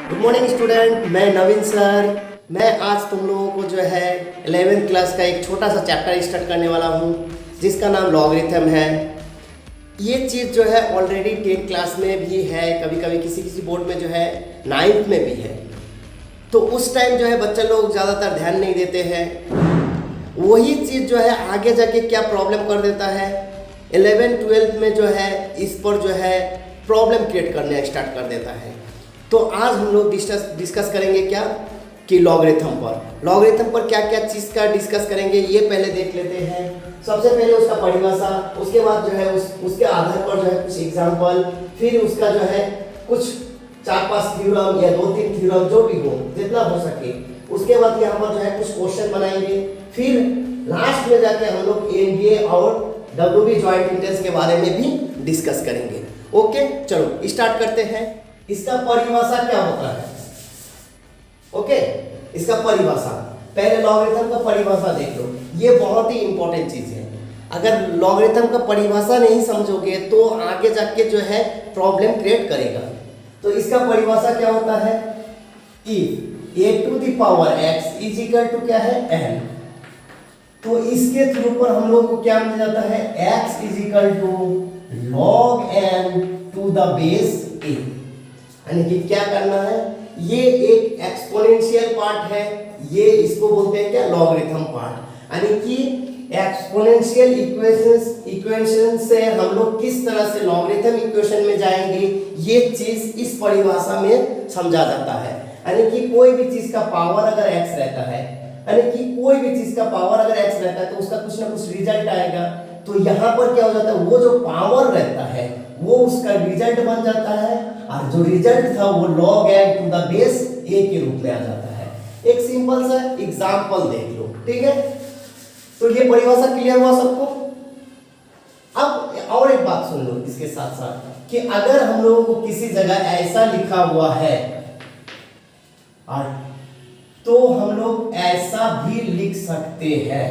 Good morning student, मैं नवीन sir. मैं आज तुम लोगों को जो है 11th क्लास का एक छोटा सा चैप्टर स्टार्ट करने वाला हूँ जिसका नाम लॉगरिथम है। ये चीज़ जो है ऑलरेडी 10th क्लास में भी है, कभी कभी किसी किसी बोर्ड में जो है 9th में भी है। तो उस टाइम जो है बच्चे लोग ज़्यादातर ध्यान नहीं देते हैं। वही चीज़ जो है आगे जाके क्या प्रॉब्लम कर देता है, 11th-12th में जो है इस पर जो है प्रॉब्लम क्रिएट करने स्टार्ट कर देता है। तो आज हम लोग डिस्कस करेंगे क्या कि लॉगरिथम पर क्या क्या चीज़ का डिस्कस करेंगे, ये पहले देख लेते हैं। सबसे पहले उसका परिभाषा, उसके बाद जो है उसके आधार पर जो है कुछ एग्जाम्पल, फिर उसका जो है कुछ 4-5 थ्योरम या 2-3 थ्योरम जो भी हो, जितना हो सके। उसके बाद यहाँ पर जो है कुछ क्वेश्चन बनाएंगे, फिर लास्ट में जाके हम लोग एनडीए और डब्ल्यूबी जॉइंट एंट्रेंस के बारे में भी डिस्कस करेंगे। ओके, चलो स्टार्ट करते हैं। इसका परिभाषा क्या होता है? ओके, इसका परिभाषा, पहले लॉगरिथम का परिभाषा देख लो। ये बहुत ही इंपॉर्टेंट चीज है। अगर लॉगरिथम का परिभाषा नहीं समझोगे तो आगे जाके जो है प्रॉब्लम क्रिएट करेगा। तो इसका परिभाषा क्या होता है? If a to the power x is equal to क्या है n, तो इसके थ्रू पर हम लोग को क्या मिल जाता है? x is equal to log n to the base a। यानी कि क्या करना है, ये एक एक्सपोनेंशियल पार्ट है, ये इसको बोलते हैं क्या? Logarithm part. यानी कि एक्सपोनेंशियल इक्वेशन से हम लोग किस तरह से लॉगरिथम इक्वेशन में जाएंगे, ये चीज इस परिभाषा में समझा जाता है। यानी कि कोई भी चीज का पावर अगर x रहता है, यानी कि कोई भी चीज का पावर अगर x रहता है तो उसका कुछ ना कुछ रिजल्ट आएगा। तो यहाँ पर क्या हो जाता है, वो जो पावर रहता है वो उसका रिजल्ट बन जाता है, और जो रिजल्ट था वो log n to the base a के रूप में आ जाता है। एक सिंपल सा एग्जांपल देख लो, ठीक है? तो ये परिभाषा क्लियर हुआ सबको? अब और एक बात सुन लो इसके साथ साथ कि अगर हम लोगों को किसी जगह ऐसा लिखा हुआ है और तो हम लोग ऐसा भी लिख सकते हैं।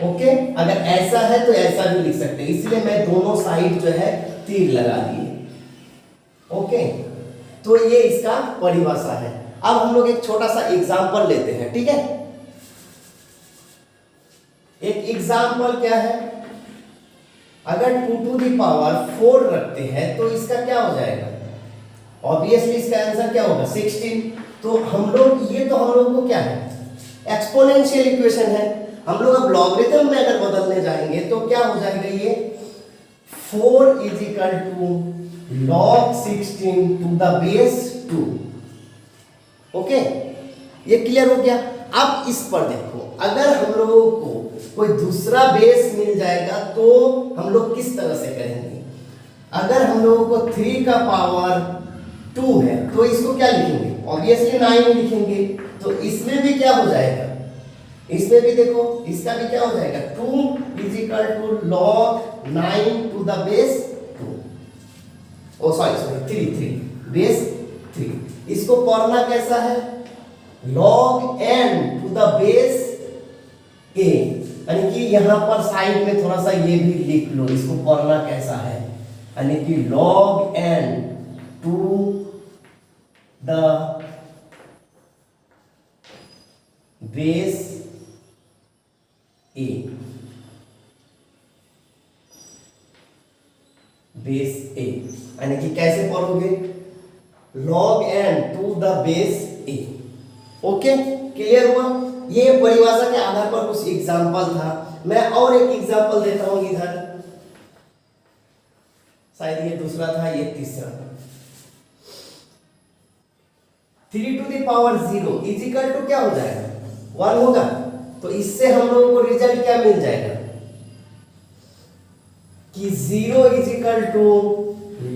ओके, अगर ऐसा है तो ऐसा भी लिख सकते हैं, इसलिए मैं दोनों साइड जो है तीर लगा दिए। ओके, तो ये इसका परिभाषा है। अब हम लोग एक छोटा सा एग्जांपल लेते हैं, ठीक है? एक एग्जांपल क्या है, अगर 2 टू द पावर 4 रखते हैं तो इसका क्या हो जाएगा? ऑब्वियसली इसका आंसर क्या होगा? 16। तो हम लोग को क्या है? एक्सपोनेंशियल इक्वेशन है। हम लोग अब लॉगरिथम में अगर बदलने जाएंगे तो क्या हो जाएगा? ये 4 is equal to log 16 to the base 2। Okay, ये क्लियर हो गया। अब इस पर देखो, अगर हम लोगों को कोई दूसरा बेस मिल जाएगा तो हम लोग किस तरह से करेंगे? अगर हम लोगों को 3 का पावर 2 है तो इसको क्या लिखेंगे? ऑब्वियसली 9 लिखेंगे। तो इसमें भी क्या हो जाएगा? इसमें भी देखो, इसका भी क्या हो जाएगा? 2 is equal to log 9 to the base 2। Oh sorry 3 base 3। इसको पढ़ना कैसा है? log n to the base a। यानी कि यहां पर साइड में थोड़ा सा ये भी लिख लो, इसको पढ़ना कैसा है? यानी कि log n to the base a, base a। यानी कि कैसे पढ़ोगे? log n to the base a। Okay, clear हुआ? ये परिभाषा के आधार पर कुछ एग्जांपल था। मैं और एक एग्जांपल देता हूं इधर, शायद ये दूसरा था, ये तीसरा। 3 to the power 0 is equal to क्या हो जाएगा? 1 होगा। तो इससे हम लोगों को रिजल्ट क्या मिल जाएगा कि 0 is equal to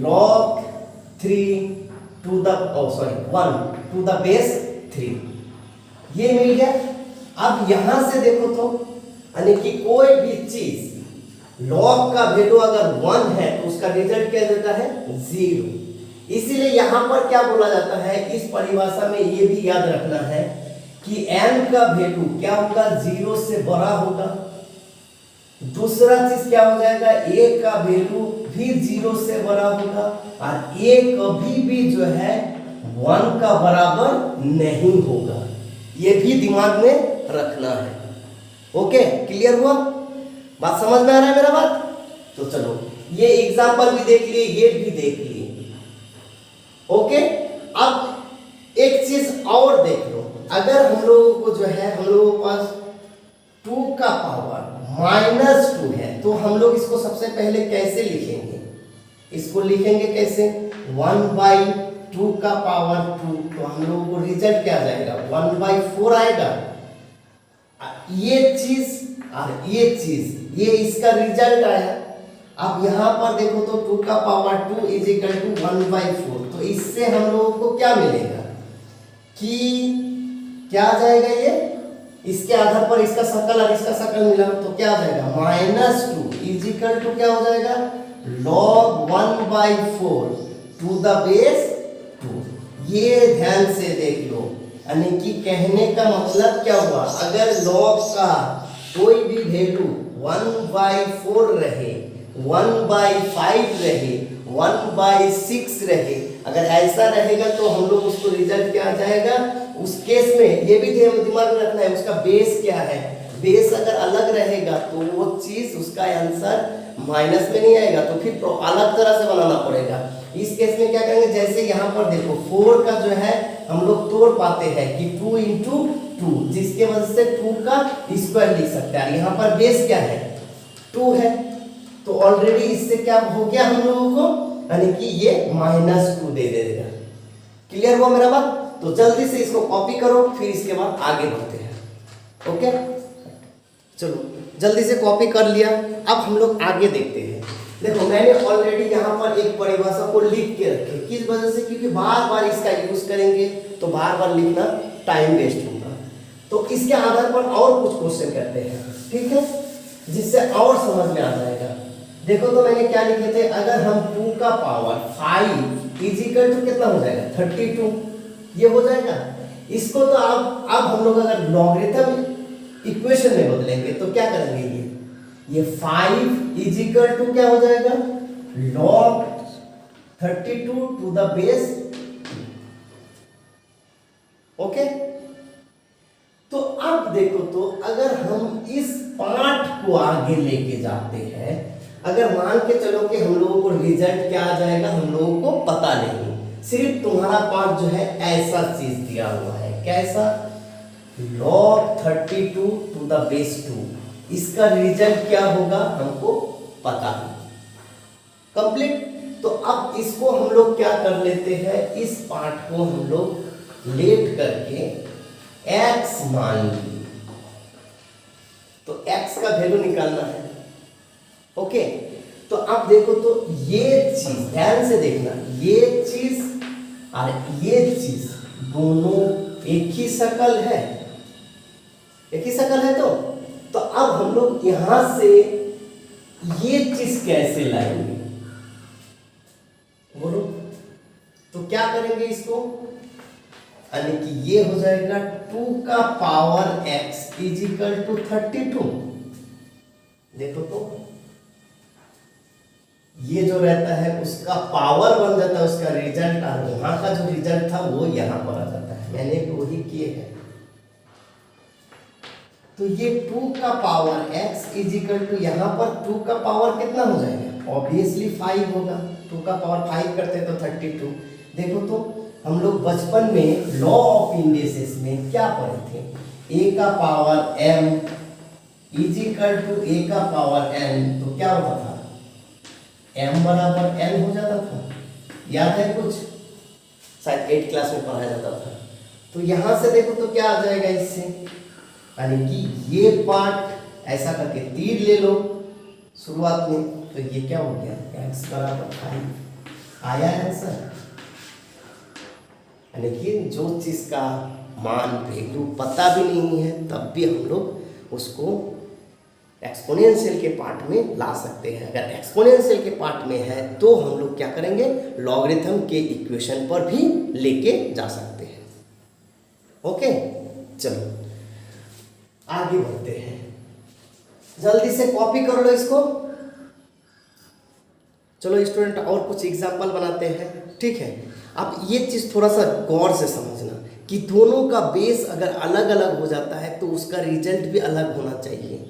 log 3 to the 1 to the base 3। ये मिल गया। अब यहां से देखो तो, यानी कि कोई भी चीज log का वैल्यू अगर 1 है तो उसका रिजल्ट क्या देता है? 0। इसीलिए यहां पर क्या बोला जाता है, इस परिभाषा में ये भी याद रखना है कि n का वैल्यू क्या होगा? 0 से बड़ा होगा। दूसरा चीज क्या हो जाएगा, a का वैल्यू भी 0 से बड़ा होगा और a कभी भी जो है 1 का बराबर नहीं होगा। ये भी दिमाग में रखना है। ओके, क्लियर हुआ? बात समझ में आ रहा है मेरा बात? तो चलो ये एग्जांपल भी देख लिए, ये भी देख लिए। ओके, अब एक चीज और देख लो। अगर हम लोगों को जो है, हम लोगों के पास 2 का पावर -2 है, तो हम लोग इसको सबसे पहले कैसे लिखेंगे? इसको लिखेंगे कैसे? 1/2 का पावर 2, तो हम लोगों को रिजल्ट क्या आ जाएगा? 1/4 आएगा। ये चीज और ये चीज, ये इसका रिजल्ट आया। अब यहाँ पर देखो तो 2 का पावर 2 इज इक्वल टू 1/4, तो इससे हम लोगों को क्या मिलेगा कि क्या आ जाएगा? ये इसके आधार पर इसका शकल और इसका शकल मिला तो क्या आ जाएगा? -2 इज इक्वल टू क्या हो जाएगा? log 1/4 to the base 2। ये ध्यान से देख लो, यानी कि कहने का मतलब क्या हुआ? अगर log का कोई भी वैल्यू 1/4 रहे, 1/5 रहे, 1/6 रहे, अगर ऐसा रहेगा तो हम लोग उसको रिजल्ट क्या आ जाएगा? उस केस में ये भी दिमाग में रखना है, उसका बेस क्या है। बेस अगर अलग रहेगा तो वो चीज, उसका आंसर माइनस में नहीं आएगा, तो फिर अलग तरह से बनाना पड़ेगा। इस केस में क्या करेंगे? जैसे यहाँ पर देखो 4 का जो है हम लोग तोड़ पाते हैं कि 2 × 2, जिसके वजह से 2 का स्क्वायर लिख सकते हैं। यहाँ पर बेस क्या है? 2 है, तो ऑलरेडी इससे क्या हो गया हम लोगों को, यानी कि ये -2 दे देगा। क्लियर हुआ मेरा बात? तो जल्दी से इसको कॉपी करो, फिर इसके बाद आगे बढ़ते हैं। ओके, चलो जल्दी से कॉपी कर लिया। अब हम लोग आगे देखते हैं। देखो मैंने ऑलरेडी यहाँ पर एक परिभाषा को लिख के रखे, किस वजह से? क्योंकि बार बार इसका यूज करेंगे तो बार बार लिखना टाइम वेस्ट होगा। तो इसके आधार पर और कुछ क्वेश्चन करते हैं, ठीक है, जिससे और समझ में आ जाएगा। देखो तो मैंने क्या लिखे थे? अगर हम 2 का पावर 5 इज इक्वल टू कितना हो जाएगा? 32, ये हो जाएगा। इसको तो अब हम लोग अगर लॉगरिथम इक्वेशन में बदलेंगे तो क्या करेंगे? ये 5 इज इक्वल टू क्या हो जाएगा? log 32 to the base 2। Okay, तो अब देखो तो अगर हम इस पार्ट को आगे लेके जाते हैं, अगर मान के चलो कि हम लोगों को रिजल्ट क्या आ जाएगा हम लोगों को पता नहीं, सिर्फ तुम्हारा पार्ट जो है ऐसा चीज दिया हुआ है। कैसा? log 32 टू द बेस 2, इसका रिजल्ट क्या होगा हमको पता नहीं। कंप्लीट। तो अब इसको हम लोग क्या कर लेते हैं, इस पार्ट को हम लोग लेट करके x मान लिए, तो x का वैल्यू निकालना है। ओके, तो अब देखो तो ये चीज ध्यान से देखना, ये चीज और ये चीज दोनों एक ही शक्ल है, एक ही शक्ल है। तो अब हम लोग यहां से ये चीज कैसे लाएंगे बोलो? तो क्या करेंगे इसको, यानी कि ये हो जाएगा 2 का power x is equal to 32। देखो तो ये जो रहता है उसका पावर बन जाता है उसका रिजल्ट, और वहां का जो रिजल्ट था वो यहां पर आ जाता है। मैंने वही किए है। तो ये 2 का power x is equal to यहाँ पर 2 का पावर कितना हो जाएगा? ऑब्वियसली 5 होगा। 2 का पावर 5 करते तो 32। देखो तो हम लोग बचपन में लॉ ऑफ इंडिसेस में क्या पढ़े थे? a का power m is equal to a का पावर n, तो क्या होता था? m बराबर n हो जाता था। याद है कुछ? शायद 8th क्लास में पढ़ाया जाता था। तो यहां से देखो तो क्या आ जाएगा इससे, यानी कि ये पार्ट ऐसा करके तीर ले लो शुरुआत में, तो ये क्या हो गया? x बराबर 5 आया आंसर। यानी कि जो चीज का मान वैल्यू पता भी नहीं है तब भी हम लोग उसको एक्सपोनेंशियल के पार्ट में ला सकते हैं। अगर एक्सपोनेंशियल के पार्ट में है तो हम लोग क्या करेंगे? लॉगरिथम के इक्वेशन पर भी लेके जा सकते हैं। ओके, चलो आगे बढ़ते हैं। जल्दी से कॉपी कर लो इसको। चलो स्टूडेंट और कुछ एग्जाम्पल बनाते हैं, ठीक है। अब ये चीज़ थोड़ा सा गौर से समझना कि दोनों का बेस अगर अलग अलग हो जाता है तो उसका रिजल्ट भी अलग होना चाहिए।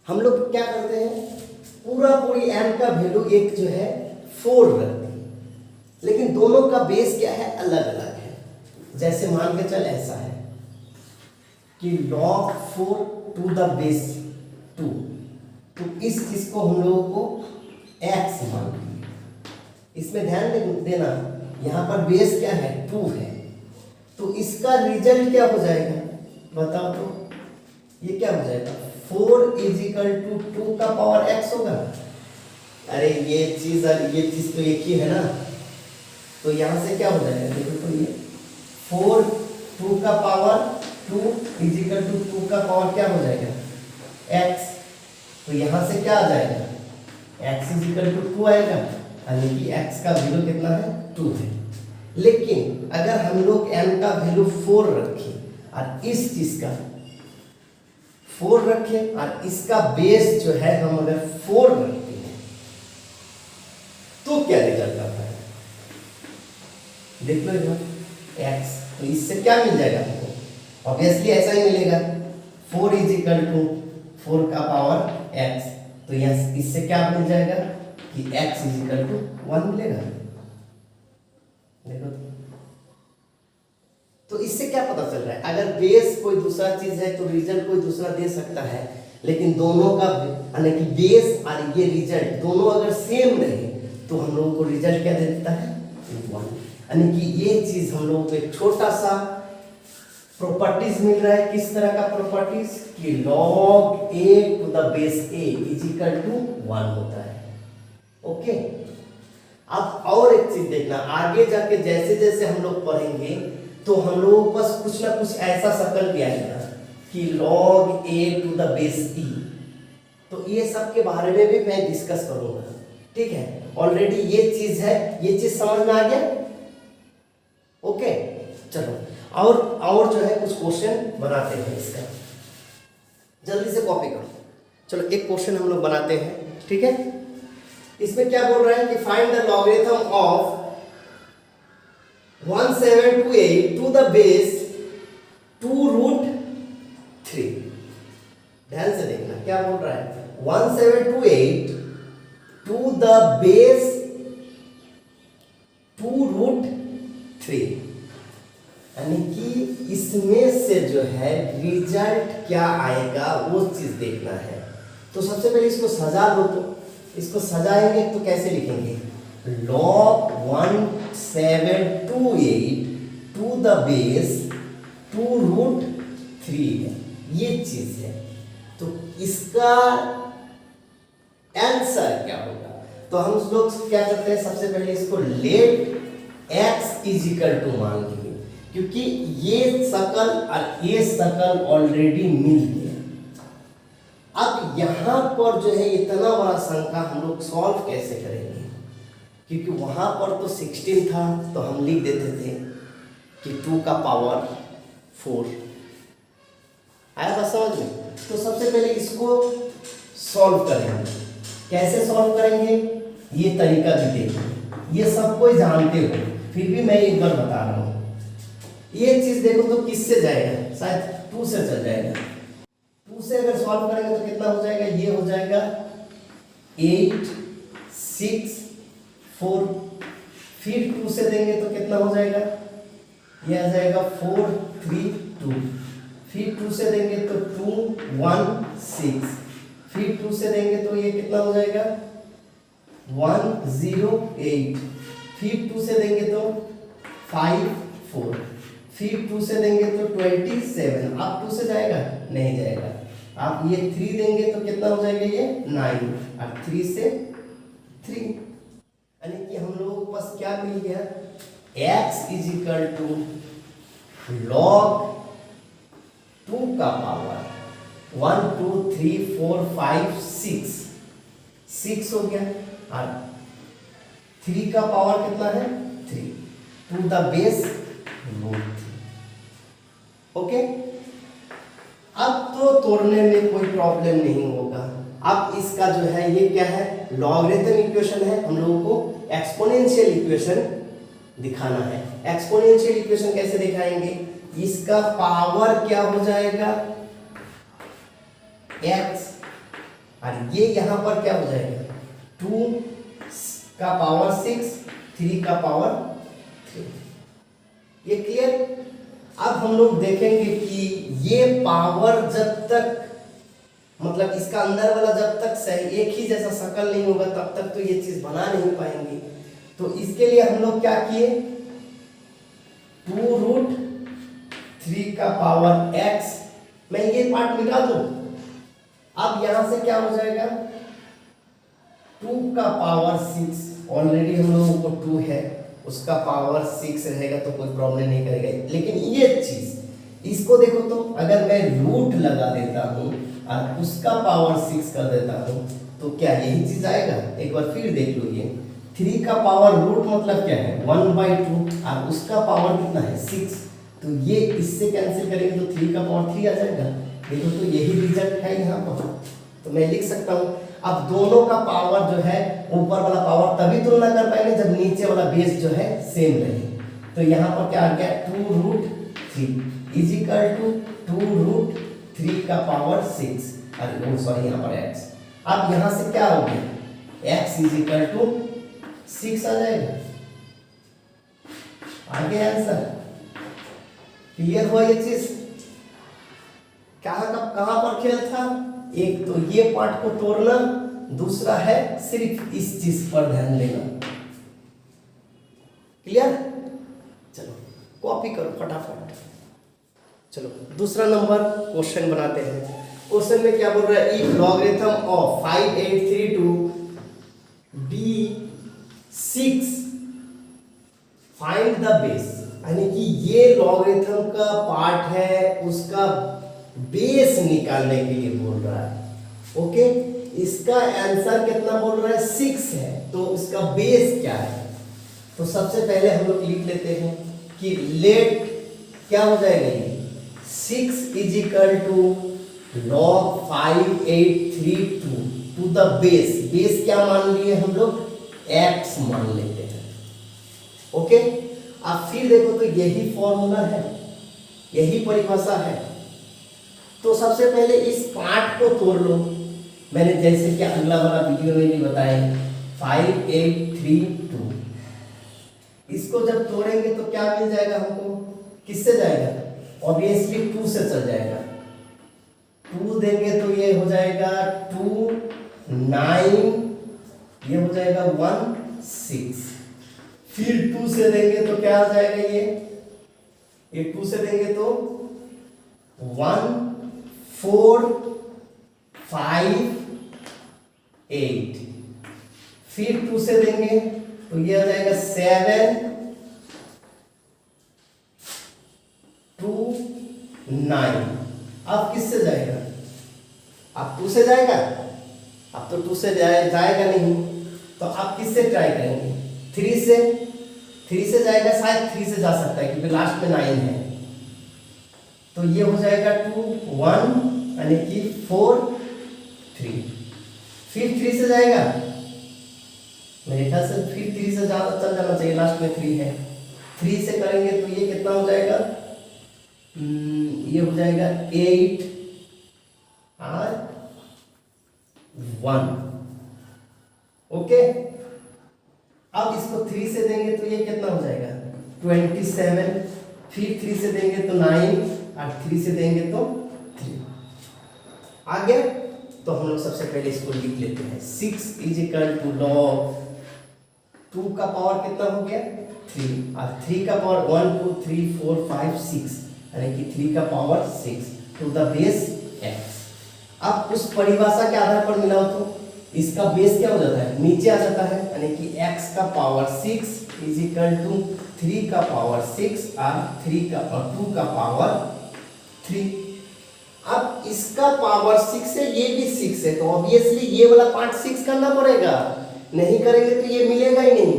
हम लोग क्या करते हैं, पूरी m का वैल्यू एक जो है 4 रखते हैं, लेकिन दोनों का बेस क्या है, अलग अलग है। जैसे मान के चल ऐसा है कि log 4 टू द बेस 2, तो इस चीज को हम लोगों को x मान लिया। इसमें ध्यान देना, यहाँ पर बेस क्या है, 2 है, तो इसका रिजल्ट क्या हो जाएगा बताओ तो, ये क्या हो जाएगा, 4 = 2 का पावर x होगा। अरे ये चीज और ये चीज तो एक ही है ना, तो यहाँ से क्या हो जाएगा, देखो तो ये 4 2 का पावर 2 = 2 का पावर क्या हो जाएगा, x। तो यहाँ से क्या आ जाएगा, x = 2 आएगा, यानी कि x का वैल्यू कितना है, 2 है। लेकिन अगर हम लोग m का वैल्यू 4 रखें और इस चीज का 4 रखें और इसका बेस जो है हम अगर 4 रखते हैं तो क्या रिजल्ट आता है, देख लो x। तो इससे क्या मिल जाएगा हमको, ऑब्वियसली ऐसा ही मिलेगा, 4 = 4 का पावर x। तो यह इससे क्या मिल जाएगा कि x = 1 मिलेगा। देखो तो इससे क्या पता चल रहा है, अगर बेस कोई दूसरा चीज है तो रिजल्ट कोई दूसरा दे सकता है, लेकिन दोनों का यानी कि बेस और ये रिजल्ट दोनों अगर सेम रहे तो हम लोगों को रिजल्ट क्या दे देता है, 1। यानी कि ये चीज हम लोगों को एक छोटा सा प्रॉपर्टीज मिल रहा है। किस तरह का प्रॉपर्टीज, कि log a to the base a = 1 होता है। ओके, अब और एक चीज देखना, आगे जाके जैसे जैसे हम लोग पढ़ेंगे तो हम लोगों को बस कुछ ना कुछ ऐसा शक्ल भी आएगा कि log a to the base e। तो ये सब के बारे में भी मैं डिस्कस करूंगा, ठीक है। ऑलरेडी ये चीज है, ये चीज समझ में आ गया। ओके चलो और जो है कुछ क्वेश्चन बनाते हैं इसका, जल्दी से कॉपी करो। चलो एक क्वेश्चन हम लोग बनाते हैं, ठीक है। इसमें क्या बोल रहा है कि find the logarithm of 1728 to the base 2√3। ध्यान से देखना क्या बोल रहा है, 1728 टू द बेस 2√3, यानी कि इसमें से जो है रिजल्ट क्या आएगा वो चीज देखना है। तो सबसे पहले इसको सजा दो, तो इसको सजाएंगे तो कैसे लिखेंगे, log 1728 टू द बेस 2√3 है, ये चीज है। तो इसका आंसर क्या होगा, तो हम लोग क्या करते हैं, सबसे पहले इसको लेट x = मान लेंगे, क्योंकि ये शकल और ये शकल ऑलरेडी मिल गया। अब यहां पर जो है इतना बड़ा संख्या हम लोग सॉल्व कैसे करेंगे, क्योंकि वहां पर तो 16 था, तो हम लिख देते थे कि 2 का पावर 4। आया बात समझ में। तो सबसे पहले इसको सॉल्व करेंगे, कैसे सॉल्व करेंगे ये तरीका भी देखिए, ये सब कोई जानते हो, फिर भी मैं एक बार बता रहा हूं। ये चीज देखो तो किससे जाएगा, शायद 2 से चल जाएगा। 2 से अगर सॉल्व करेंगे तो कितना हो जाएगा, ये हो जाएगा 8 6 4, फिर 2 से देंगे तो कितना हो जाएगा, ये आ जाएगा 4 3 2, फिर 2 से देंगे तो 2 1 6, फिर 2 से देंगे तो ये कितना हो जाएगा 108, फिर 2 से देंगे तो 5 4, फिर 2 से देंगे तो 27। आप 2 से जाएगा, नहीं जाएगा। आप ये 3 देंगे तो कितना हो जाएगा, ये 9, और 3 से 3, यानी कि हम लोगों को पास क्या मिल गया, x = log 2 का पावर 1 2 3 4 5 6 हो गया, और 3 का पावर कितना है 3 टू द बेस √3। ओके, अब तो तोड़ने में कोई प्रॉब्लम नहीं होगा। अब इसका जो है ये क्या है, लॉगरिथम इक्वेशन है, हम लोगों को एक्सपोनेंशियल इक्वेशन दिखाना है। एक्सपोनेंशियल इक्वेशन कैसे दिखाएंगे, इसका पावर क्या हो जाएगा x, और ये यहां पर क्या हो जाएगा 2 का पावर 6, 3 का पावर 3। ये क्लियर। अब हम लोग देखेंगे कि ये पावर जब तक मतलब इसका अंदर वाला जब तक सही एक ही जैसा शक्ल नहीं होगा तब तक तो ये चीज बना नहीं पाएंगे। तो इसके लिए हम लोग क्या किए, 2√3 का पावर x, मैं ये पार्ट मिटा दूं। अब यहां से क्या हो जाएगा 2 का पावर 6, ऑलरेडी हम लोगों को 2 है, उसका पावर 6 रहेगा तो कोई प्रॉब्लम नहीं करेगा। लेकिन ये चीज इसको देखो तो अगर मैं रूट लगा देता हूं और उसका पावर 6 कर देता हूं तो क्या यही चीज आएगा। एक बार फिर देख लो, ये 3 का पावर रूट मतलब क्या है 1/2 और उसका पावर कितना है 6, तो ये इससे कैंसिल करेंगे तो 3 का पावर 3 आ जाएगा। देखो तो यही रिजल्ट है यहाँ पर, तो मैं लिख सकता हूँ। अब दोनों का पावर जो है ऊपर वाला पावर तभी तुलना कर पाएंगे जब नीचे वाला बेस जो है सेम रहे। तो यहाँ पर क्या आ गया 2√3 इज इक्वल टू 2√3 का पावर 6, अरे सॉरी यहाँ पर x। अब यहाँ से क्या हो गया x इज इक्वल टू 6 आ जाएगा। आगे आंसर क्लियर हुआ। ये चीज कहां पर खेल था, एक तो ये पार्ट को तोड़ना, दूसरा है सिर्फ इस चीज पर ध्यान देना। क्लियर, चलो कॉपी करो फटाफट। चलो दूसरा नंबर क्वेश्चन बनाते हैं। क्वेश्चन में क्या बोल रहा है, if logarithm of 5832 be 6 find the base, यानी कि ये लॉगरिथम का पार्ट है, उसका बेस निकालने के लिए बोल रहा है। ओके, इसका आंसर कितना बोल रहा है 6 है, तो इसका बेस क्या है। तो सबसे पहले हम लोग लिख लेते हैं कि लेट क्या हो जाएगा ये 6 is equal to log 5832 to the base. Base क्या मान लिए हम लोग x मान लेते हैं। ओके, अब फिर देखो तो यही फॉर्मूला है, यही परिभाषा है। तो सबसे पहले इस पार्ट को तोड़ लो, मैंने जैसे कि अगला वाला वीडियो में भी बताया 5832। इसको जब तोड़ेंगे तो क्या मिल जाएगा हमको, किससे जाएगा, ऑब्वियसली 2 से चल जाएगा। 2 देंगे तो ये हो जाएगा 2 9, ये हो जाएगा 1 6। फिर 2 से देंगे तो क्या आ जाएगा, ये 2 से देंगे तो 1 4 5 8। फिर 2 से देंगे तो ये आ जाएगा 7 2 9। अब किससे जाएगा, अब 2 से जाएगा, अब तो 2 से जाएगा नहीं, तो अब किससे ट्राई करेंगे 3 से जाएगा, शायद 3 से जा सकता है क्योंकि लास्ट में 9 है। तो ये हो जाएगा 2 1 यानी कि 4 3। फिर 3 से जाएगा, मेरे ख्याल से फिर 3 से ज्यादा चल जाना चाहिए, लास्ट में 3 है। 3 से करेंगे तो ये कितना हो जाएगा, ये हो जाएगा 8 और 1। ओके, अब इसको 3 से देंगे तो ये कितना हो जाएगा 27। फिर 3 से देंगे तो 9 और 3 से देंगे तो 3 आ गया। तो हम लोग सबसे पहले इसको लिख लेते हैं 6 इज इक्वल टू लॉग 2 का पावर कितना हो गया 3 और 3 का पावर 1 2 3 4 5 6 यानी कि 3 का power 6 to the base x। अब उस परिभाषा के आधार पर मिलाओ तो इसका बेस क्या हो जाता है, नीचे आ जाता है, यानी कि x का पावर 6 इज इक्वल टू 3 का पावर 6 और 2 का पावर 3। अब इसका पावर 6 है, ये भी 6 है, तो ऑब्वियसली ये वाला पार्ट 6 करना पड़ेगा, नहीं करेंगे तो ये मिलेगा ही नहीं।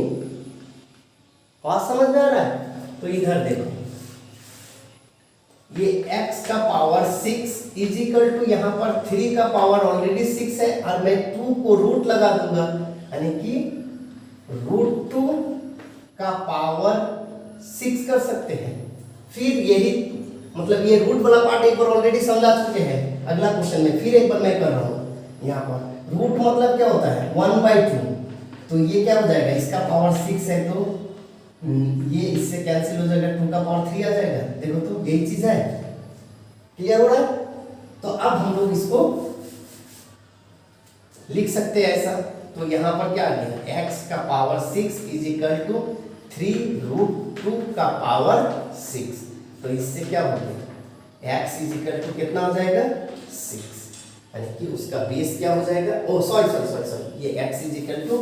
बात समझ में आ रहा है। तो इधर देखो, ये x का पावर 6 इज इक्वल टू यहाँ पर 3 का पावर ऑलरेडी 6 है और मैं 2 को रूट लगा दूंगा, यानी कि √2 का पावर 6 कर सकते हैं। फिर यही मतलब ये रूट वाला पार्ट एक बार ऑलरेडी समझा चुके हैं अगला क्वेश्चन में, फिर एक बार मैं कर रहा हूँ। यहाँ पर रूट मतलब क्या होता है 1/2, तो ये क्या हो जाएगा, इसका पावर 6 है तो ये इससे कैंसिल हो जाएगा, 2 का पावर 3 आ जाएगा। देखो तो यही चीज है, क्लियर हो रहा है। तो अब हम लोग इसको लिख सकते हैं ऐसा, तो यहाँ पर क्या आ गया, x का पावर 6 इज इक्वल टू 3√2 का पावर 6। तो इससे क्या हो गया, x इज इक्वल टू कितना हो जाएगा 6, यानी कि उसका बेस क्या हो जाएगा, ओ सॉरी ये x इज इक्वल टू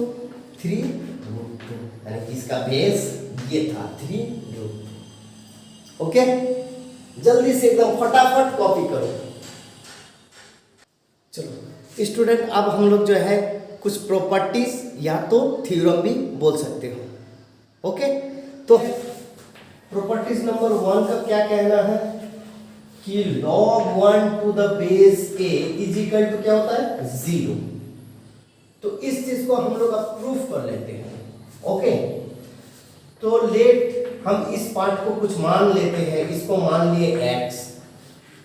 3√2, यानी कि इसका बेस ये था 3√2। ओके, जल्दी से एकदम फटाफट कॉपी करो। चलो स्टूडेंट, अब हम लोग जो है कुछ प्रॉपर्टीज या तो थ्योरम भी बोल सकते हो। ओके, तो प्रॉपर्टीज नंबर 1 का क्या कहना है कि log 1 to the base a is equal to क्या होता है 0। तो इस चीज को हम लोग अब प्रूफ कर लेते हैं। ओके, तो लेट हम इस पार्ट को कुछ मान लेते हैं, इसको मान लिए x,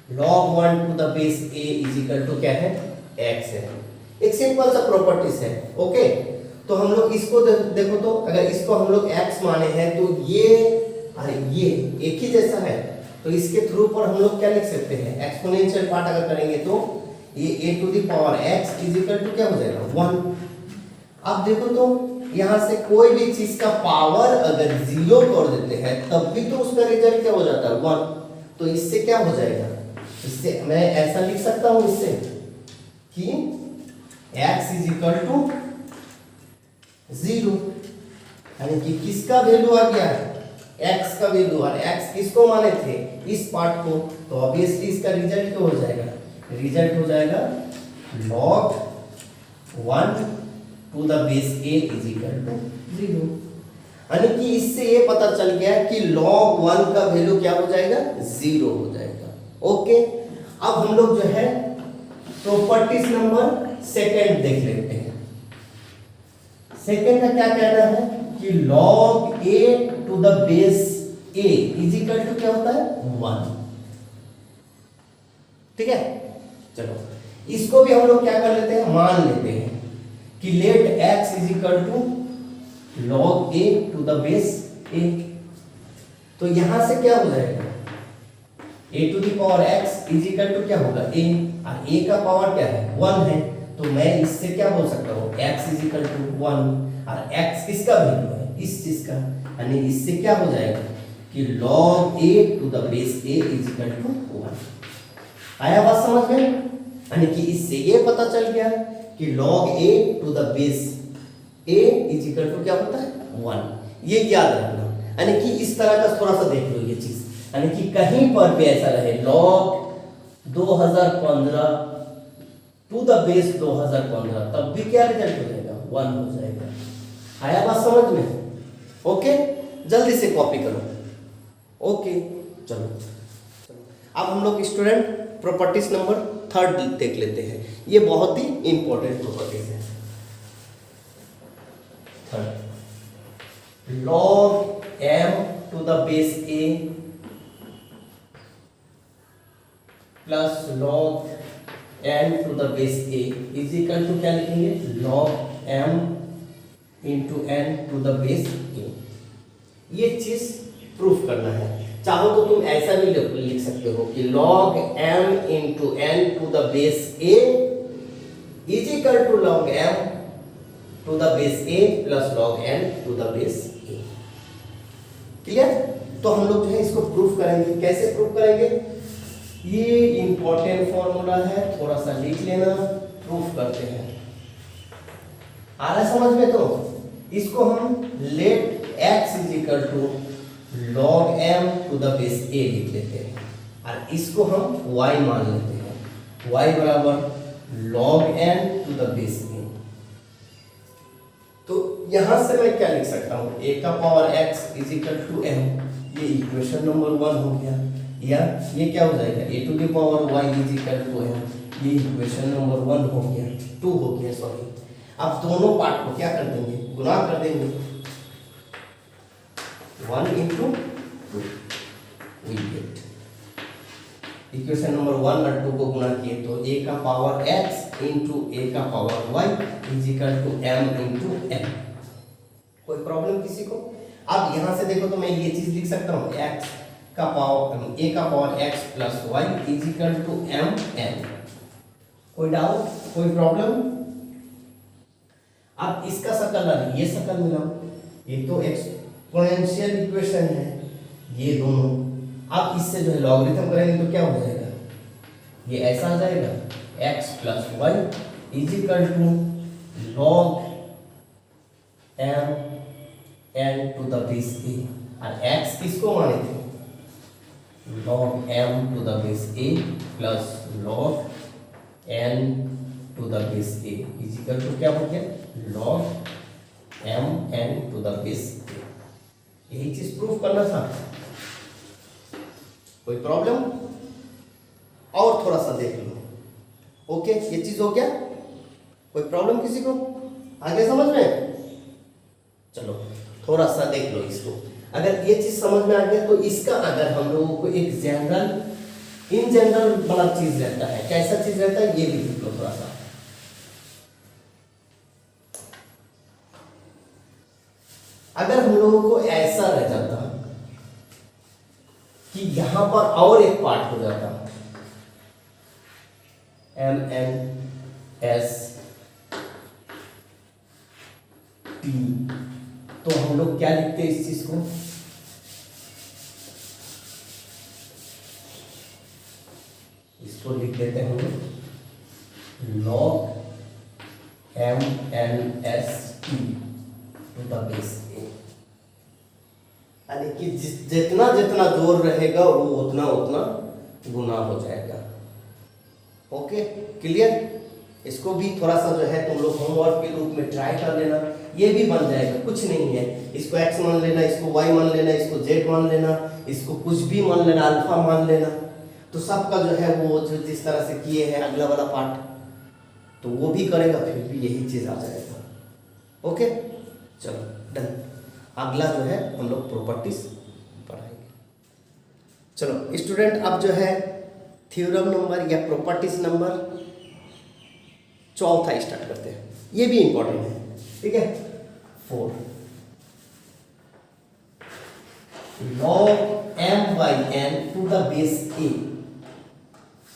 log 1 to the base a is equal to क्या है x है। एक सिंपल सा प्रॉपर्टीज है। ओके, तो हम लोग इसको देखो, तो अगर इसको हम लोग x माने हैं तो ये अरे ये एक ही जैसा है, तो इसके थ्रू पर हम लोग क्या लिख सकते हैं, एक्सपोनेंशियल पार्ट अगर करेंगे तो ये a to the power x is equal to क्या हो जाएगा 1। अब देखो तो यहाँ से कोई भी चीज का पावर अगर 0 कर देते हैं तब भी तो उसका रिजल्ट क्या हो जाता है 1। तो इससे क्या हो जाएगा, इससे मैं ऐसा लिख सकता हूं इससे कि x इज इक्वल टू 0, यानी कि किसका वैल्यू आ गया है x का वैल्यू, और x किसको माने थे इस पार्ट को, तो ऑब्वियसली इसका रिजल्ट क्या हो जाएगा, रिजल्ट हो जाएगा log 1 to the base a is equal to 0। यानी कि इससे ये पता चल गया कि log 1 का वैल्यू क्या हो जाएगा 0 हो जाएगा। ओके, अब हम लोग जो है प्रॉपर्टीज नंबर 2 देख लेते हैं। सेकंड का क्या कहना है कि log a to the base a is equal to क्या होता है 1। ठीक है, चलो इसको भी हम लोग क्या कर लेते हैं, मान लेते हैं कि let x is equal to log a to the base a। तो यहां से क्या हो जाएगा, a to the power x is equal to क्या होगा a, और a का पावर क्या है 1 है, तो मैं इससे क्या बोल सकता हूँ x इज इक्वल टू 1, और x किसका वैल्यू है इस चीज का, यानी इससे क्या हो जाएगा कि log a to the base a is equal to 1। आया बात समझ में, यानी कि इससे ये पता चल गया कि log a to the base a is equal to क्या होता है 1। ये याद रखना, यानी कि इस तरह का थोड़ा सा देख लो ये चीज, यानी कि कहीं पर भी ऐसा रहे log 2015 टू द बेस 2015, तब भी क्या रिजल्ट हो जाएगा 1 हो जाएगा। आया बात समझ में। ओके, जल्दी से कॉपी करो। ओके, चलो अब हम लोग स्टूडेंट प्रॉपर्टीज नंबर 3 देख लेते हैं। ये बहुत ही इंपॉर्टेंट प्रॉपर्टीज है। Third, log m to the base a plus log n to the base a is equal to क्या लिखेंगे, log m into n to the base a। ये चीज प्रूफ करना है, चाहो तो तुम ऐसा भी लिख सकते हो कि log m into n to the base a is equal to log m to the base a plus log n to the base a। Clear? तो हम लोग जो है इसको प्रूफ करेंगे। कैसे प्रूफ करेंगे, ये इंपॉर्टेंट फॉर्मूला है, थोड़ा सा लिख लेना, प्रूफ करते हैं। आ रहा समझ में? तो इसको हम let x is equal to log m to the base a लिख लेते हैं, और इसको हम y मान लेते हैं, y बराबर log n to the base a। तो यहां से मैं क्या लिख सकता हूं, a का power x is equal to m, ये इक्वेशन नंबर 1 हो गया। या ये क्या हो जाएगा A to the power Y is equal to है, ये इक्वेशन नंबर 1 हो गया, 2 हो गया सॉरी। अब दोनों पार्ट को क्या कर देंगे, गुणा कर देंगे, 1 into 2 we get equation number 1 और 2 को गुणा किए तो a का पावर x इंटू a का power y is equal to m into n। कोई प्रॉब्लम किसी को? अब यहां से देखो तो मैं ये चीज लिख सकता हूं x का पावर a का power x plus y is equal to m n। कोई डाउट, कोई प्रॉब्लम? अब इसका शकल ये शकल मिलाओ, ये तो एक्सपोनेंशियल इक्वेशन है ये दोनों। अब इससे जो है लॉगरिथम करेंगे तो क्या हो जाएगा, ये ऐसा आ जाएगा x plus y is equal to log m n to the base a, और x किसको माने थे, log m to the base a plus log n to the base a is equal to क्या हो गया, log m n to the base a। यही चीज proof करना था। कोई प्रॉब्लम? और थोड़ा सा देख लो। ओके, ये चीज हो गया। कोई प्रॉब्लम किसी को? आगे समझ में? चलो थोड़ा सा देख लो इसको। अगर ये चीज समझ में आ गया तो इसका अगर हम लोगों को एक जनरल इन जनरल वाला चीज रहता है, कैसा चीज रहता है ये भी देख लो थोड़ा सा। अगर हम लोगों को ऐसा रह जाता कि यहां पर और एक पार्ट हो जाता एम एन एस टी, तो हम लोग क्या लिखते हैं इस चीज को, इसको लिख देते हैं हम लोग log M N S T to the base A. यानी कि जितना जितना जोर रहेगा वो उतना उतना गुना हो जाएगा। Okay, clear? इसको भी थोड़ा सा जो है तुम लोग होमवर्क के रूप में ट्राई कर लेना, ये भी बन जाएगा, कुछ नहीं है। इसको x मान लेना, इसको y मान लेना, इसको z मान लेना, इसको कुछ भी मान लेना, अल्फा मान लेना, तो सबका जो है वो जो जिस तरह से किए हैं अगला वाला पार्ट तो वो भी करेगा, फिर भी यही चीज आ जाएगा। ओके चलो डन। अगला जो है हम लोग प्रॉपर्टीज पढ़ाएंगे। चलो स्टूडेंट, अब जो है थ्योरम नंबर या प्रॉपर्टीज नंबर 4 स्टार्ट करते हैं। ये भी इंपॉर्टेंट है, ठीक है। 4 log m by n to the base a,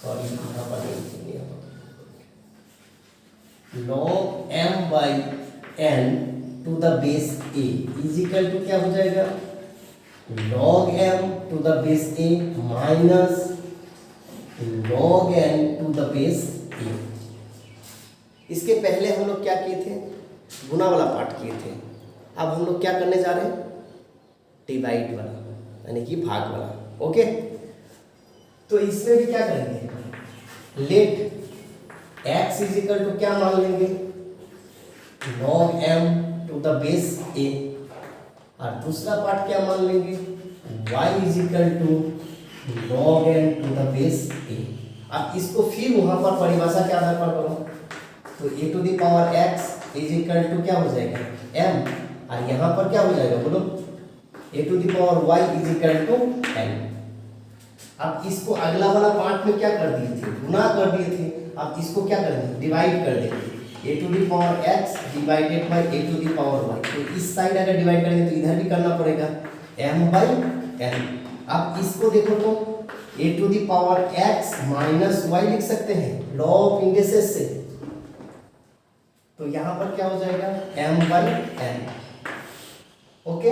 sorry यहाँ पर नहीं, log m by n to the base a is equal to क्या हो जाएगा, log m to the base a minus log n to the base a। इसके पहले हम लोग क्या किए थे, गुना वाला पार्ट किए थे। अब हम लोग क्या करने जा रहे हैं, डिवाइड वाला, यानी कि भाग वाला। ओके, तो इसमें भी क्या करेंगे, let x is equal to क्या मान लेंगे, log m to the base a, और दूसरा पार्ट क्या मान लेंगे, y is equal to log n to the base a। अब इसको फिर वहां पर परिभाषा के आधार पर करो तो a to the power x is equal to क्या हो जाएगा m, और यहाँ पर क्या हो जाएगा बोलो, a to the power y is equal to n। अब इसको अगला वाला पार्ट में क्या कर दिए थे, गुना कर दिए थे। अब इसको क्या करेंगे, डिवाइड कर देंगे, a to the power x divided by a to the power y। तो इस साइड अगर डिवाइड करेंगे तो इधर भी करना पड़ेगा m बाय n। अब इसको देखो तो a to the power x minus y लिख सकते हैं लॉ ऑफ इंडिसेस से, तो यहाँ पर क्या हो जाएगा m बाय n। ओके,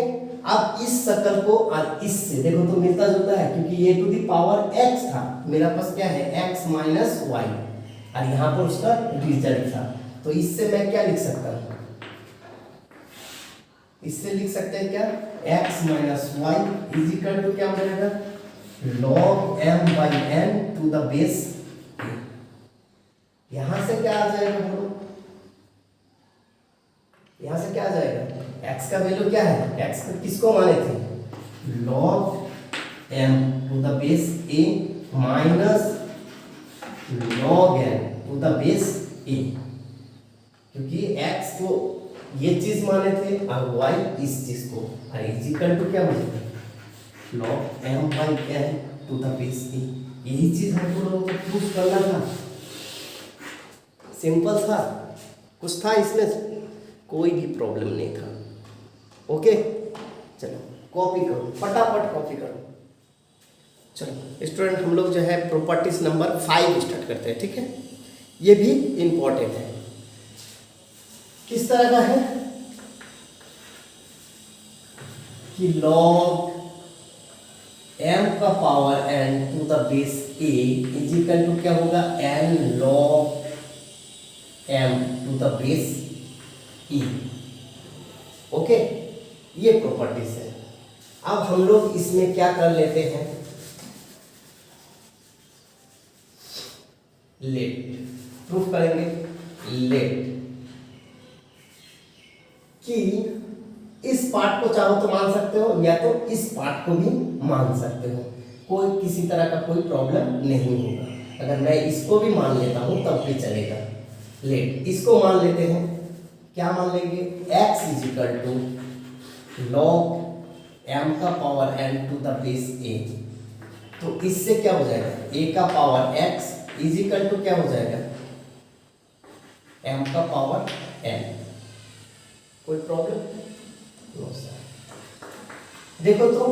अब इस शक्ल को और इससे देखो तो मिलता जुलता है, क्योंकि ये टू दी पावर x था, मेरा पास क्या है x माइनस वाई, और यहाँ पर उसका रिजल्ट था। तो इससे मैं क्या लिख सकता हूँ, इससे लिख सकते हैं क्या, x minus y is equal to क्या हो जाएगा, log m by n to the base. यहां से क्या आ जाएगा बोलो, यहां से क्या आ जाएगा, x का वैल्यू क्या है, x को किसको माने थे, log m to the base a minus log n to the base a, क्योंकि x को ये चीज माने थे और y इस चीज को, और इक्वल टू क्या बनेगा log m by n to the base a। यही चीज हमको लोगों को प्रूफ करना था, सिंपल था, कुछ था इसमें, कोई भी प्रॉब्लम नहीं था। ओके चलो कॉपी करो, फटाफट कॉपी करो। चलो स्टूडेंट हम लोग जो है प्रॉपर्टीज नंबर 5 स्टार्ट करते हैं, ठीक है। ये भी इंपॉर्टेंट है। किस तरह का है कि log m का power n to the base a is equal to क्या होगा n log m to the base e। Okay ये प्रॉपर्टीज है। अब हम लोग इसमें क्या कर लेते हैं, लेट प्रूफ करेंगे। लेट कि इस पार्ट को चाहो तो मान सकते हो या तो इस पार्ट को भी मान सकते हो, कोई किसी तरह का कोई प्रॉब्लम नहीं होगा। अगर मैं इसको भी मान लेता हूं तब भी चलेगा। लेट इसको मान लेते हैं, क्या मान लेंगे x is equal to log m का power n to the base a। तो इससे क्या हो जाएगा a का power x is equal to क्या हो जाएगा m का पावर n। कोई प्रॉब्लम नो सर। देखो तो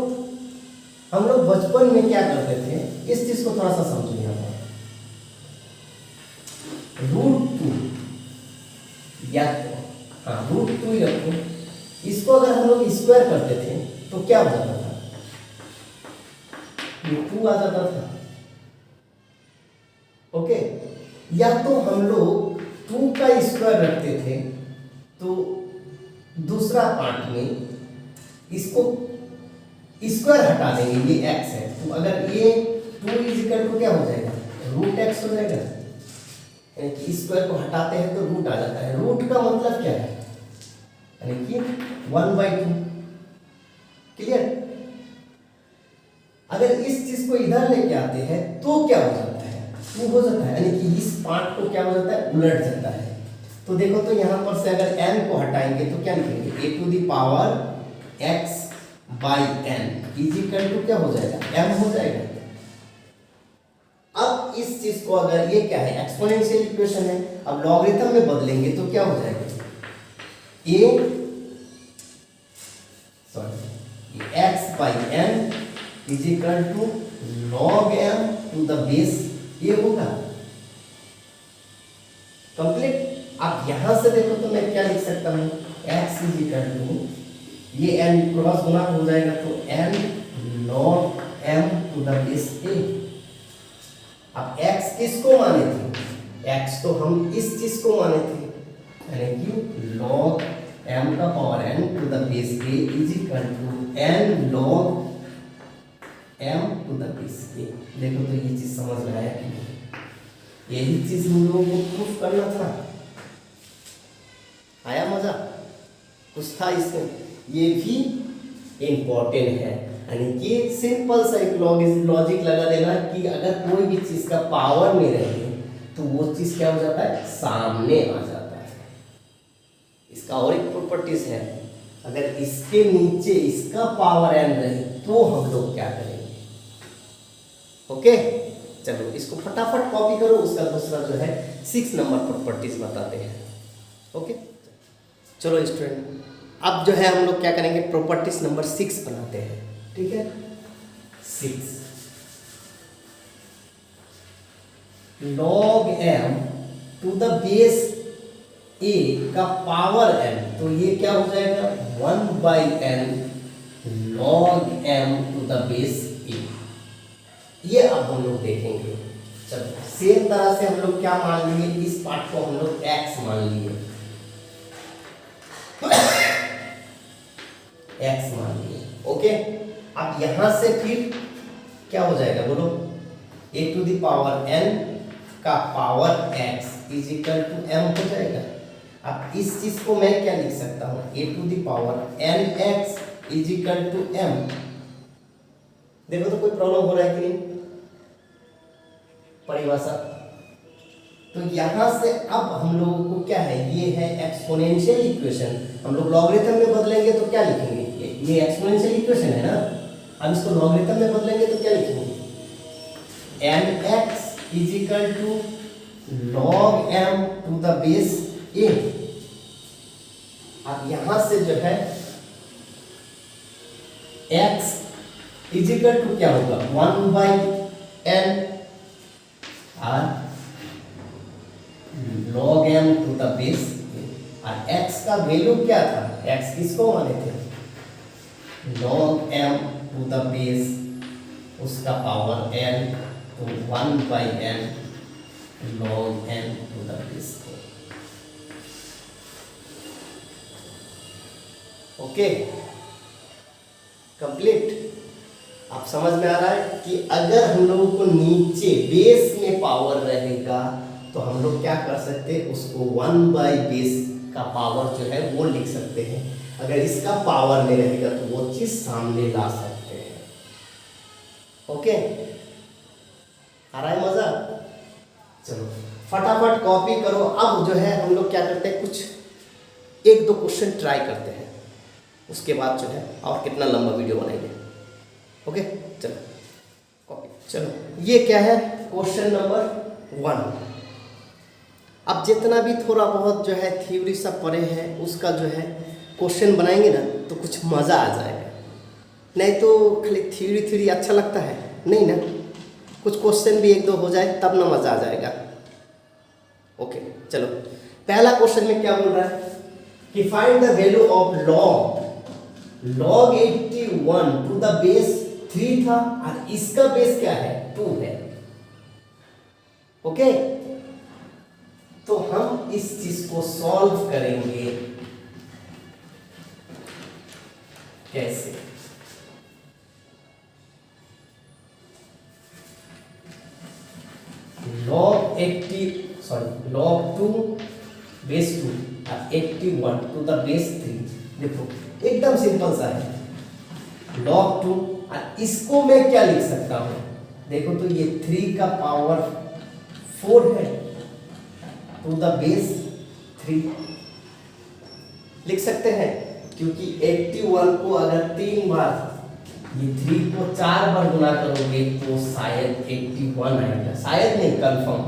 हम लोग बचपन में क्या करते थे, इस चीज को थोड़ा सा समझो। यहाँ पर √2 या तो हाँ √2 ही रखो, इसको अगर हम लोग स्क्वायर करते थे तो क्या हो जाता था, 2 आ जाता था। ओके या तो हम लोग 2 का स्क्वायर रखते थे तो दूसरा पार्ट में इसको स्क्वायर हटा देंगे, ये x है तो अगर ये 2 इज इक्वल टू क्या हो जाएगा √x हो जाएगा। यानी कि स्क्वायर को हटाते हैं तो रूट आ जाता है। रूट का मतलब क्या है, यानी कि 1/2। क्लियर। अगर इस चीज को इधर लेके आते हैं तो क्या हो जाता है, 2 हो जाता है, यानी कि इस पार्ट को क्या हो जाता है उलट जाता है। तो देखो तो यहां पर से अगर n को हटाएंगे तो क्या लिखेंगे a to the power x by n is equal to क्या हो जाएगा m हो जाएगा। अब इस चीज को अगर ये क्या है एक्सपोनेंशियल इक्वेशन है, अब लॉगरिथम में बदलेंगे तो क्या हो जाएगा x by n is equal to log m to the base ये होगा। कंप्लीट। अब यहां से देखो तो मैं क्या लिख सकता हूं x इज इक्वल टू ये n क्रॉस गुना हो जाएगा तो n log m to the base a। अब x किसको माने थे, x तो हम इस चीज को माने थे, यानी कि log m का power n to the base a is equal to n log m to the base a। देखो तो ये चीज समझ में आया कि यही चीज हम लोगों को प्रूफ करना था। आया मजा, कुछ था इसमें। ये भी इंपॉर्टेंट है, यानी कि सिंपल सा एक लॉजिक लगा देना कि अगर कोई भी चीज का पावर में रहे तो वो चीज क्या हो जाता है सामने आ जाता है। इसका और एक प्रॉपर्टीज है, अगर इसके नीचे इसका पावर n रहे तो हम लोग क्या करेंगे। ओके चलो इसको फटाफट कॉपी करो, उसका दूसरा जो है 6 नंबर प्रॉपर्टीज बताते हैं। ओके चलो स्टूडेंट अब जो है हम लोग क्या करेंगे प्रॉपर्टीज नंबर 6 बनाते हैं, ठीक है। 6 log m to the base a का पावर n, तो ये क्या हो जाएगा 1/n log m to the base a। ये अब हम लोग देखेंगे। चलो सेम तरह से हम लोग क्या मान लिए, इस पार्ट को हम लोग x मान लिए, x मान लिए। ओके अब यहां से फिर क्या हो जाएगा बोलो, a to the power n का power x is equal to m हो जाएगा। अब इस चीज को मैं क्या लिख सकता हूं, a to the power n x is equal to m। देखो तो कोई प्रॉब्लम हो रहा है कि नहीं परिभाषा। तो यहां से अब हम लोगों को क्या है, ये है एक्सपोनेंशियल इक्वेशन। हम लोग लॉगरिथम में बदलेंगे तो क्या लिखेंगे, ये एक्सपोनेंशियल इक्वेशन है ना, अब इसको लॉगरिथम में बदलेंगे तो क्या लिखेंगे, M X is equal to log M to the base A. अब यहां से जो है x इज इक्वल टू क्या होगा, 1/n और log m to the base और x का वैल्यू क्या था, x किसको माने थे, log m to the base उसका पावर n, तो 1/n log n to the base. Okay complete. आप समझ में आ रहा है कि अगर हम लोगों को नीचे बेस में पावर रहेगा तो हम लोग क्या कर सकते हैं, उसको 1/बेस का पावर जो है वो लिख सकते हैं। अगर इसका पावर में रहेगा तो वो चीज सामने ला सकते हैं। ओके आ रहा है मजा। चलो फटाफट कॉपी करो। अब जो है हम लोग क्या करते हैं, कुछ एक दो क्वेश्चन ट्राई करते हैं, उसके बाद जो है और कितना लंबा वीडियो बनाएंगे। ओके चलो कॉपी। चलो ये क्या है, क्वेश्चन नंबर 1। अब जितना भी थोड़ा बहुत जो है थ्योरी सब पढ़े हैं उसका जो है क्वेश्चन बनाएंगे ना तो कुछ मज़ा आ जाएगा। नहीं तो खाली थ्योरी अच्छा लगता है नहीं ना, कुछ क्वेश्चन भी एक दो हो जाए तब ना मज़ा आ जाएगा। ओके चलो पहला क्वेश्चन में क्या बोल रहा है कि find the value of log 81 to the base 3 था और इसका बेस क्या है, 2 है। ओके तो हम इस चीज को सॉल्व करेंगे कैसे, log 2 बेस 2 और 81 टू द बेस 3। देखो एकदम सिंपल सा है, log 2 और इसको मैं क्या लिख सकता हूं, देखो तो ये 3 का पावर 4 है टू द बेस 3 लिख सकते हैं, क्योंकि 81 को अगर 3 बार ये 3 को 4 बार गुना करोगे तो शायद 81 आएगा, शायद नहीं कंफर्म।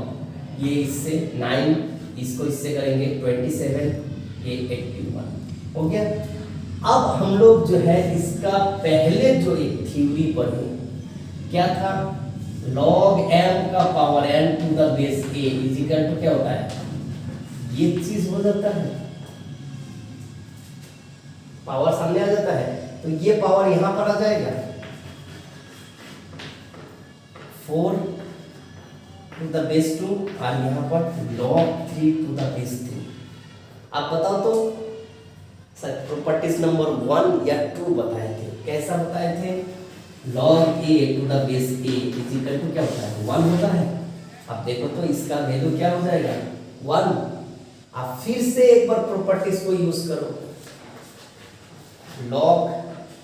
ये इससे 9, इसको इससे करेंगे 27, ये 81 हो गया। अब हम लोग जो है इसका पहले जो एक थ्योरी पढ़े क्या था, log m का power n to the base a is equal to क्या होता है, ये चीज हो जाता है, पावर सामने आ जाता है तो ये पावर यहां पर आ जाएगा 4 टू द बेस 2 और यहां पर log 3 टू द बेस 3। आप बताओ तो सर प्रॉपर्टीज नंबर 1 या 2 बताए थे, कैसा बताए थे, log a to the base a is equal to क्या होता है, 1 होता है। अब देखो तो इसका वैल्यू क्या हो जाएगा 1। आप फिर से एक बार प्रॉपर्टीज को यूज करो, log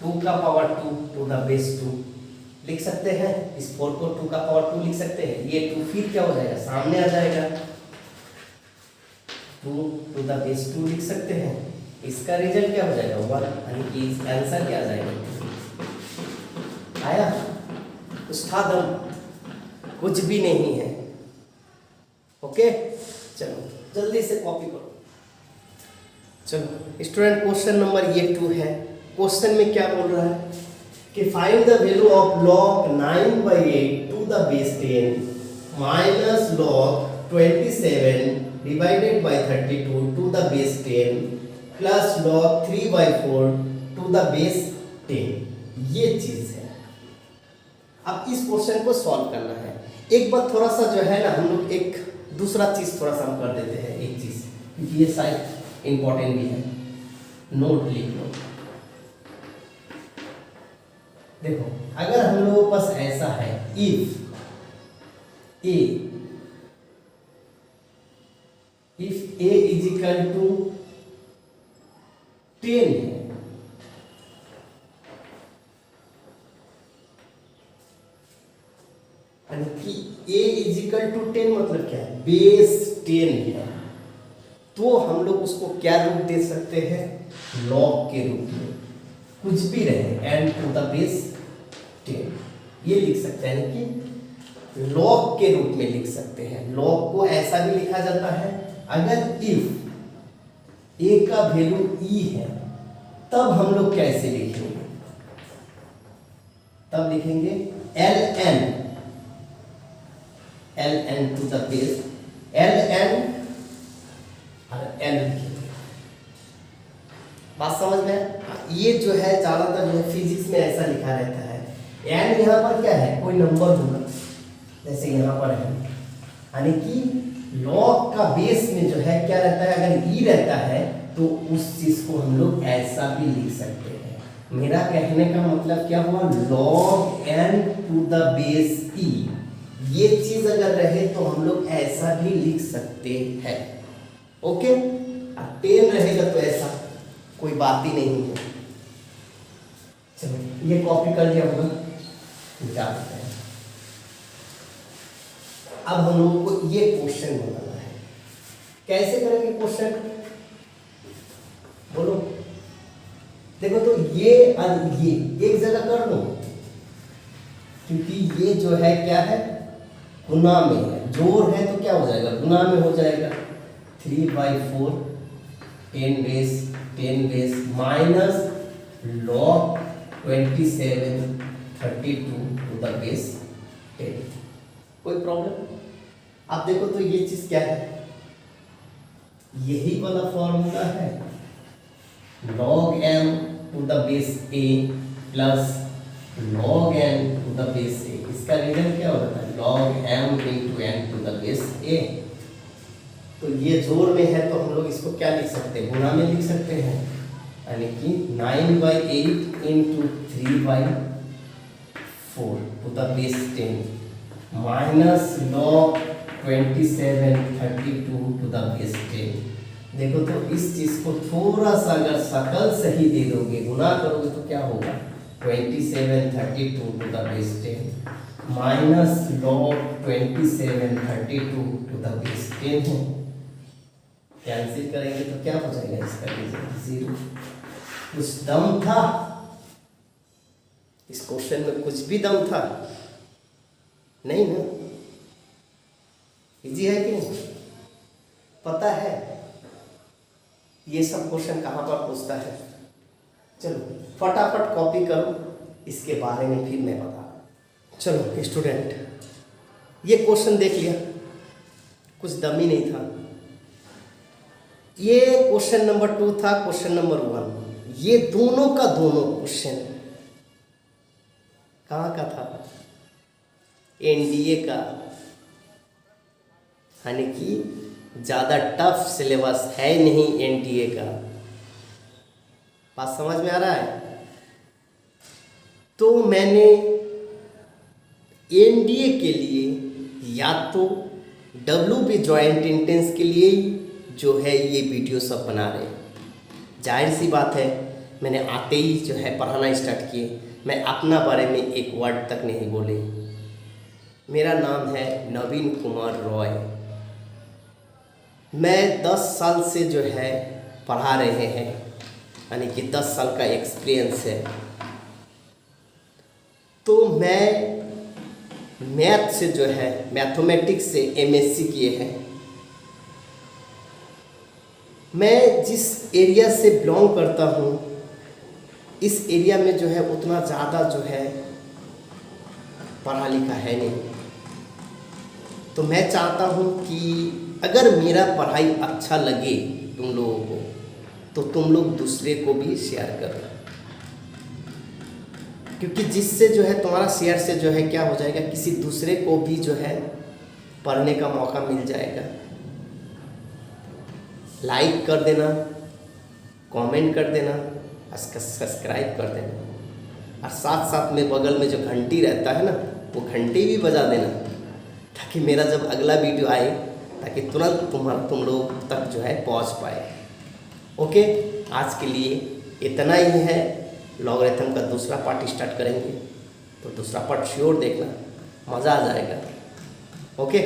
2 का पावर 2 टू द बेस 2 लिख सकते हैं, इस 4 को 2 का पावर 2 लिख सकते हैं, ये 2 फिर क्या हो जाएगा सामने आ जाएगा, 2 टू द बेस 2 लिख सकते हैं, इसका रिजल्ट क्या हो जाएगा 1, यानी कि इसका आंसर क्या आ जाएगा, आया कुछ था दम, कुछ भी नहीं है। ओके चलो जल्दी से कॉपी करो। चलो स्टूडेंट क्वेश्चन नंबर ये 2 है। क्वेश्चन में क्या बोल रहा है कि find the value of log 9/8 to the base 10 minus log 27 divided by 32 to the base 10 plus log 3/4 to the base 10। ये चीज है। अब इस क्वेश्चन को सॉल्व करना है। एक बार थोड़ा सा जो है ना हम लोग एक दूसरा चीज थोड़ा सा हम कर देते हैं, एक चीज, क्योंकि ये शायद इंपॉर्टेंट भी है, नोट लिख लो। देखो अगर हम लोगों के पास ऐसा है, if a is equal to 10 है, यानी कि a इजिकल टू 10 मतलब क्या है, बेस 10 है, तो हम लोग उसको क्या रूप दे सकते हैं, लॉग के रूप में, कुछ भी रहे n टू द बेस 10 ये लिख सकते हैं, यानी कि लॉग के रूप में लिख सकते हैं। लॉग को ऐसा भी लिखा जाता है, अगर इफ a का वैल्यू e है तब हम लोग कैसे लिखेंगे, तब लिखेंगे ln to the base ln और n लिखेंगे। बात समझ में? ये जो है ज्यादातर जो फिजिक्स में ऐसा लिखा रहता है। n यहाँ पर क्या है, कोई नंबर होगा, जैसे यहाँ पर है, यानी कि लॉग का बेस में जो है क्या रहता है, अगर e रहता है तो उस चीज को हम लोग ऐसा भी लिख सकते हैं। मेरा कहने का मतलब क्या हुआ, log n to the base e, ये चीज अगर रहे तो हम लोग ऐसा भी लिख सकते हैं। ओके, 10 रहेगा तो ऐसा कोई बात ही नहीं है। चलो ये कॉपी कर लिया होगा, निकालते हैं। अब हम लोगों को ये क्वेश्चन बनाना है, कैसे करेंगे क्वेश्चन बोलो। देखो तो ये और ये एक जगह कर लो, क्योंकि ये जो है क्या है, गुना में है, जोड़ है तो क्या हो जाएगा, गुना में हो जाएगा। 3/4 10 base minus log 27 32 to the base 10। कोई प्रॉब्लम? आप देखो तो ये चीज क्या है, यही वाला फॉर्मूला है, log m to the base a plus log n to the base a। इसका रिजल्ट क्या होता है, log m into n to the base a। तो ये जोड़ में है तो हम लोग इसको क्या लिख सकते हैं, गुणा में लिख सकते हैं, यानी कि 9/8 into 3/4 to the base 10 minus log 27 32 to the base 10। देखो तो इस चीज को थोड़ा सा अगर शकल सही दे दोगे, गुना करोगे तो क्या होगा, 27 32 to the base 10 minus log 27 32 to the base 10 है। कैंसिल करेंगे तो क्या हो जाएगा, इसका रिजल्ट 0। कुछ दम था इस क्वेश्चन में, कुछ भी दम था नहीं ना? इजी है कि नहीं? पता है ये सब क्वेश्चन कहाँ पर पूछता है? चलो फटाफट कॉपी करो, इसके बारे में फिर मैं बता। चलो स्टूडेंट, ये क्वेश्चन देख लिया, कुछ दम ही नहीं था। ये क्वेश्चन नंबर 2 था, क्वेश्चन नंबर 1। ये दोनों का दोनों क्वेश्चन कहाँ का था, एनडीए का, यानी कि ज़्यादा टफ सिलेबस है नहीं एनडीए का। बात समझ में आ रहा है? तो मैंने एनडीए के लिए या तो डब्ल्यूबी जॉइंट एंट्रेंस के लिए जो है ये वीडियो सब बना रहे हैं। जाहिर सी बात है, मैंने आते ही जो है पढ़ाना स्टार्ट किए, मैं अपना बारे में एक वर्ड तक नहीं बोले। मेरा नाम है नवीन कुमार रॉय। मैं 10 साल से जो है पढ़ा रहे हैं, यानी कि 10 साल का एक्सपीरियंस है। तो मैं मैथ से जो है, मैथमेटिक्स से एमएससी किए हैं। मैं जिस एरिया से बिलोंग करता हूँ, इस एरिया में जो है उतना ज़्यादा जो है पढ़ा लिखा है नहीं। तो मैं चाहता हूँ कि अगर मेरा पढ़ाई अच्छा लगे तुम लोगों को, तो तुम लोग दूसरे को भी शेयर करो, क्योंकि जिससे जो है तुम्हारा शेयर से जो है क्या हो जाएगा, किसी दूसरे को भी जो है पढ़ने का मौका मिल जाएगा। लाइक कर देना, कमेंट कर देना, सब्सक्राइब कर देना, और साथ साथ में बगल में जो घंटी रहता है ना, वो घंटी भी बजा देना, ताकि मेरा जब अगला वीडियो आए ताकि तुरंत तुम लोग तक जो है पहुंच पाए। ओके, आज के लिए इतना ही है। लॉगरिथम का दूसरा पार्ट स्टार्ट करेंगे, तो दूसरा पार्ट श्योर देखना। मज़ा आ जाएगा। ओके।